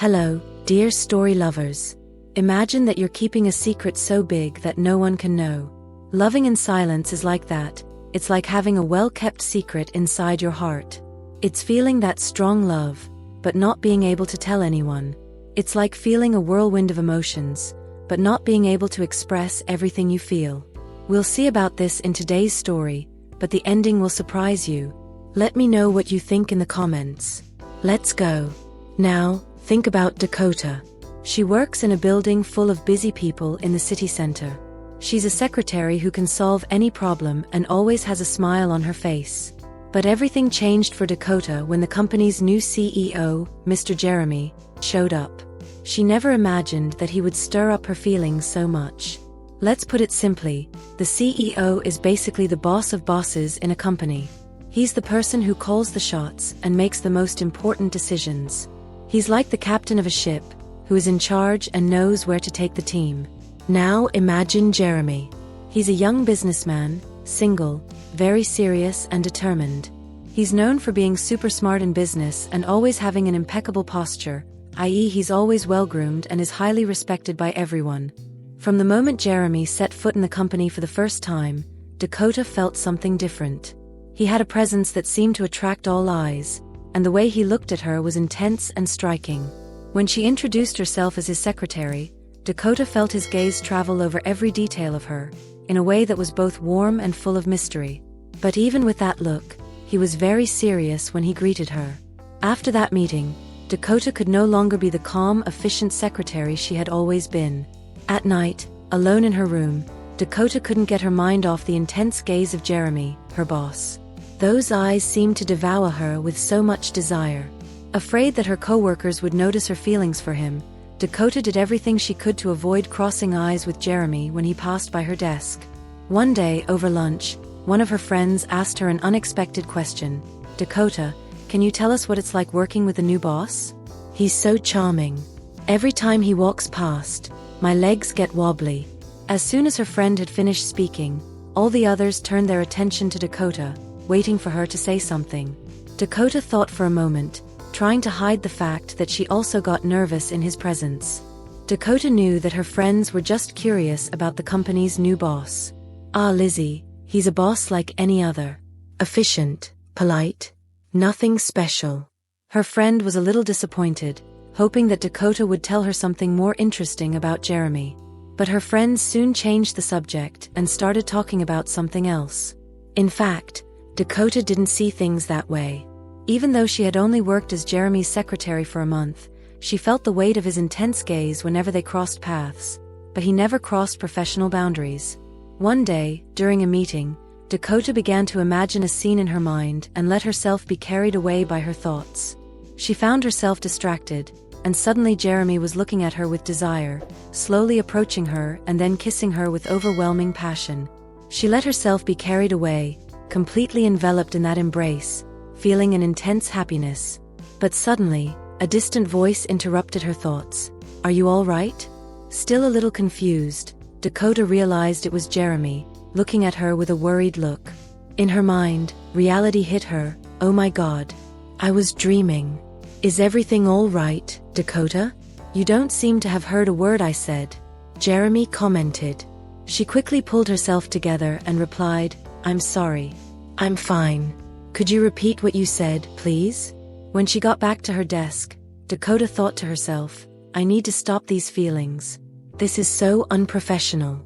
Hello, dear story lovers. Imagine that you're keeping a secret so big that no one can know. Loving in silence is like that. It's like having a well-kept secret inside your heart. It's feeling that strong love, but not being able to tell anyone. It's like feeling a whirlwind of emotions, but not being able to express everything you feel. We'll see about this in today's story, but the ending will surprise you. Let me know what you think in the comments. Let's go. Now, think about Dakota. She works in a building full of busy people in the city center. She's a secretary who can solve any problem and always has a smile on her face. But everything changed for Dakota when the company's new CEO, Mr. Jeremy, showed up. She never imagined that he would stir up her feelings so much. Let's put it simply, the CEO is basically the boss of bosses in a company. He's the person who calls the shots and makes the most important decisions. He's like the captain of a ship, who is in charge and knows where to take the team. Now imagine Jeremy. He's a young businessman, single, very serious and determined. He's known for being super smart in business and always having an impeccable posture, i.e. he's always well-groomed and is highly respected by everyone. From the moment Jeremy set foot in the company for the first time, Dakota felt something different. He had a presence that seemed to attract all eyes, and the way he looked at her was intense and striking. When she introduced herself as his secretary, Dakota felt his gaze travel over every detail of her, in a way that was both warm and full of mystery. But even with that look, he was very serious when he greeted her. After that meeting, Dakota could no longer be the calm, efficient secretary she had always been. At night, alone in her room, Dakota couldn't get her mind off the intense gaze of Jeremy, her boss. Those eyes seemed to devour her with so much desire. Afraid that her coworkers would notice her feelings for him, Dakota did everything she could to avoid crossing eyes with Jeremy when he passed by her desk. One day, over lunch, one of her friends asked her an unexpected question. "Dakota, can you tell us what it's like working with a new boss? He's so charming. Every time he walks past, my legs get wobbly." As soon as her friend had finished speaking, all the others turned their attention to Dakota, waiting for her to say something. Dakota thought for a moment, trying to hide the fact that she also got nervous in his presence. Dakota knew that her friends were just curious about the company's new boss. "Ah, Lizzie, he's a boss like any other. Efficient, polite, nothing special." Her friend was a little disappointed, hoping that Dakota would tell her something more interesting about Jeremy. But her friends soon changed the subject and started talking about something else. In fact, Dakota didn't see things that way. Even though she had only worked as Jeremy's secretary for a month, she felt the weight of his intense gaze whenever they crossed paths, but he never crossed professional boundaries. One day, during a meeting, Dakota began to imagine a scene in her mind and let herself be carried away by her thoughts. She found herself distracted, and suddenly Jeremy was looking at her with desire, slowly approaching her and then kissing her with overwhelming passion. She let herself be carried away, completely enveloped in that embrace, feeling an intense happiness. But suddenly, a distant voice interrupted her thoughts. "Are you all right?" Still a little confused, Dakota realized it was Jeremy, looking at her with a worried look. In her mind, reality hit her. "Oh my God. I was dreaming. Is everything all right, Dakota? You don't seem to have heard a word I said," Jeremy commented. She quickly pulled herself together and replied, "I'm sorry. I'm fine. Could you repeat what you said, please?" When she got back to her desk, Dakota thought to herself, "I need to stop these feelings. This is so unprofessional.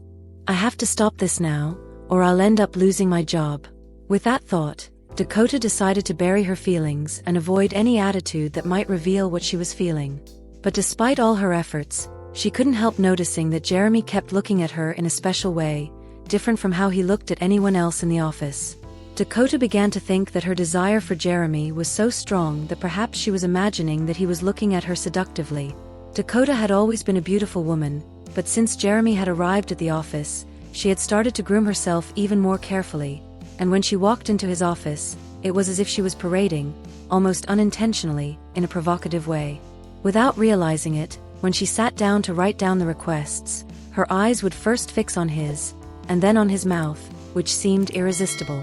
I have to stop this now, or I'll end up losing my job." With that thought, Dakota decided to bury her feelings and avoid any attitude that might reveal what she was feeling. But despite all her efforts, she couldn't help noticing that Jeremy kept looking at her in a special way, different from how he looked at anyone else in the office. Dakota began to think that her desire for Jeremy was so strong that perhaps she was imagining that he was looking at her seductively. Dakota had always been a beautiful woman, but since Jeremy had arrived at the office, she had started to groom herself even more carefully, and when she walked into his office, it was as if she was parading, almost unintentionally, in a provocative way. Without realizing it, when she sat down to write down the requests, her eyes would first fix on his, and then on his mouth, which seemed irresistible.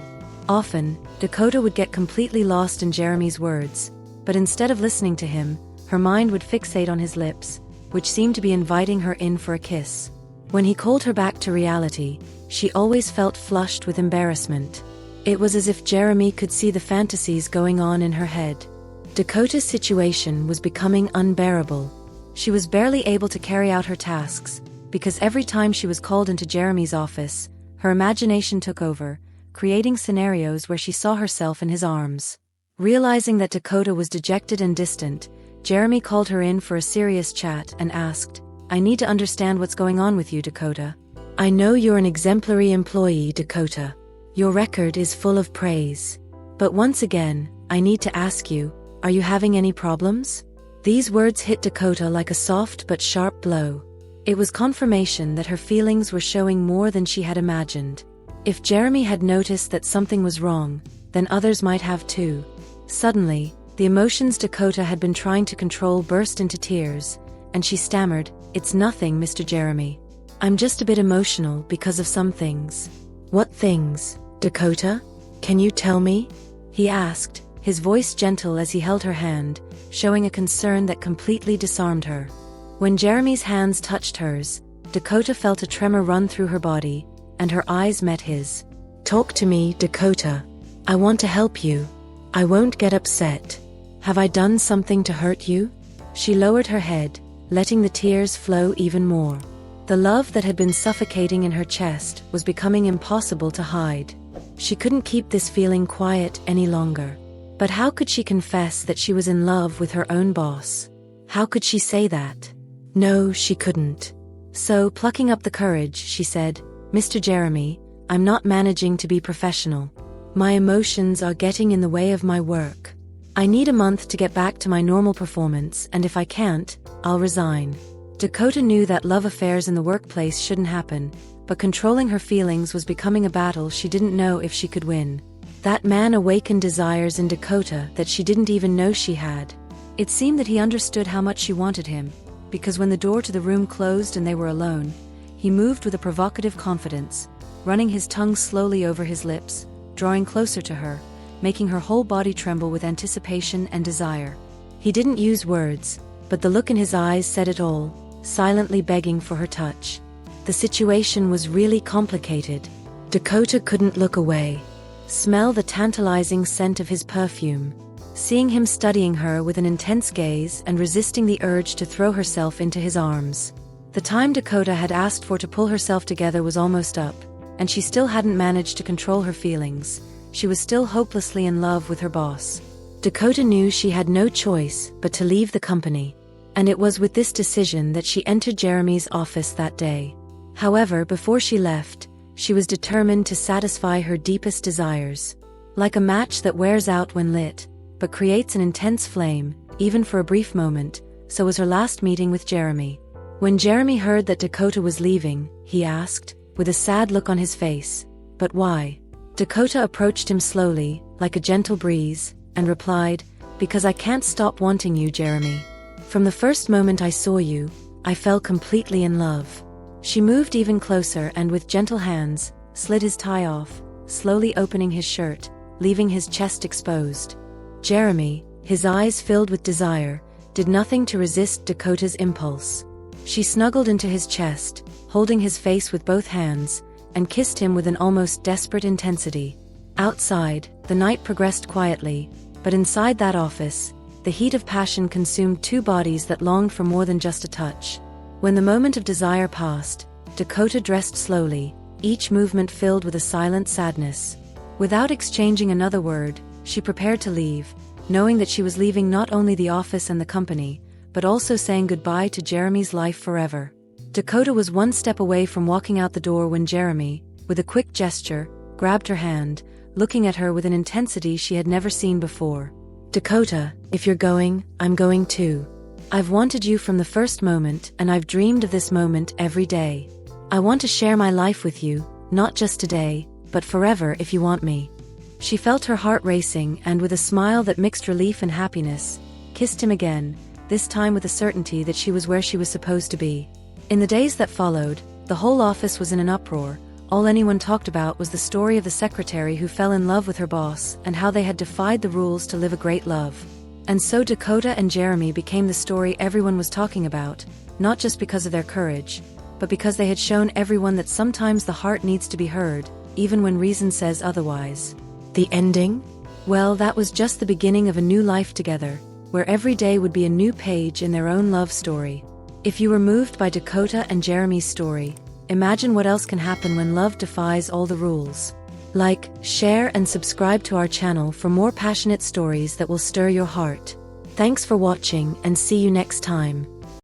Often, Dakota would get completely lost in Jeremy's words, but instead of listening to him, her mind would fixate on his lips, which seemed to be inviting her in for a kiss. When he called her back to reality, she always felt flushed with embarrassment. It was as if Jeremy could see the fantasies going on in her head. Dakota's situation was becoming unbearable. She was barely able to carry out her tasks, because every time she was called into Jeremy's office, her imagination took over, creating scenarios where she saw herself in his arms. Realizing that Dakota was dejected and distant, Jeremy called her in for a serious chat and asked, "I need to understand what's going on with you, Dakota. I know you're an exemplary employee, Dakota. Your record is full of praise. But once again, I need to ask you, are you having any problems?" These words hit Dakota like a soft but sharp blow. It was confirmation that her feelings were showing more than she had imagined. If Jeremy had noticed that something was wrong, then others might have too. Suddenly, the emotions Dakota had been trying to control burst into tears, and she stammered, "It's nothing, Mr. Jeremy. I'm just a bit emotional because of some things." "What things, Dakota? Can you tell me?" he asked, his voice gentle as he held her hand, showing a concern that completely disarmed her. When Jeremy's hands touched hers, Dakota felt a tremor run through her body, and her eyes met his. "Talk to me, Dakota. I want to help you. I won't get upset. Have I done something to hurt you?" She lowered her head, letting the tears flow even more. The love that had been suffocating in her chest was becoming impossible to hide. She couldn't keep this feeling quiet any longer. But how could she confess that she was in love with her own boss? How could she say that? No, she couldn't. So, plucking up the courage, she said, "Mr. Jeremy, I'm not managing to be professional. My emotions are getting in the way of my work. I need a month to get back to my normal performance, and if I can't, I'll resign." Dakota knew that love affairs in the workplace shouldn't happen, but controlling her feelings was becoming a battle she didn't know if she could win. That man awakened desires in Dakota that she didn't even know she had. It seemed that he understood how much she wanted him, because when the door to the room closed and they were alone, he moved with a provocative confidence, running his tongue slowly over his lips, drawing closer to her, making her whole body tremble with anticipation and desire. He didn't use words, but the look in his eyes said it all, silently begging for her touch. The situation was really complicated. Dakota couldn't look away. Smell the tantalizing scent of his perfume. Seeing him studying her with an intense gaze and resisting the urge to throw herself into his arms. The time Dakota had asked for to pull herself together was almost up, and she still hadn't managed to control her feelings. She was still hopelessly in love with her boss. Dakota knew she had no choice but to leave the company. And it was with this decision that she entered Jeremy's office that day. However, before she left, she was determined to satisfy her deepest desires. Like a match that wears out when lit, but creates an intense flame, even for a brief moment, so was her last meeting with Jeremy. When Jeremy heard that Dakota was leaving, he asked, with a sad look on his face, "But why?" Dakota approached him slowly, like a gentle breeze, and replied, "Because I can't stop wanting you, Jeremy. From the first moment I saw you, I fell completely in love." She moved even closer and with gentle hands, slid his tie off, slowly opening his shirt, leaving his chest exposed. Jeremy, his eyes filled with desire, did nothing to resist Dakota's impulse. She snuggled into his chest, holding his face with both hands, and kissed him with an almost desperate intensity. Outside, the night progressed quietly, but inside that office, the heat of passion consumed two bodies that longed for more than just a touch. When the moment of desire passed, Dakota dressed slowly, each movement filled with a silent sadness. Without exchanging another word, she prepared to leave, knowing that she was leaving not only the office and the company, but also saying goodbye to Jeremy's life forever. Dakota was one step away from walking out the door when Jeremy, with a quick gesture, grabbed her hand, looking at her with an intensity she had never seen before. "Dakota, if you're going, I'm going too. I've wanted you from the first moment, and I've dreamed of this moment every day. I want to share my life with you, not just today, but forever if you want me." She felt her heart racing and with a smile that mixed relief and happiness, kissed him again, this time with the certainty that she was where she was supposed to be. In the days that followed, the whole office was in an uproar. All anyone talked about was the story of the secretary who fell in love with her boss and how they had defied the rules to live a great love. And so Dakota and Jeremy became the story everyone was talking about, not just because of their courage, but because they had shown everyone that sometimes the heart needs to be heard, even when reason says otherwise. The ending? Well, that was just the beginning of a new life together, where every day would be a new page in their own love story. If you were moved by Dakota and Jeremy's story, imagine what else can happen when love defies all the rules. Like, share and subscribe to our channel for more passionate stories that will stir your heart. Thanks for watching and see you next time.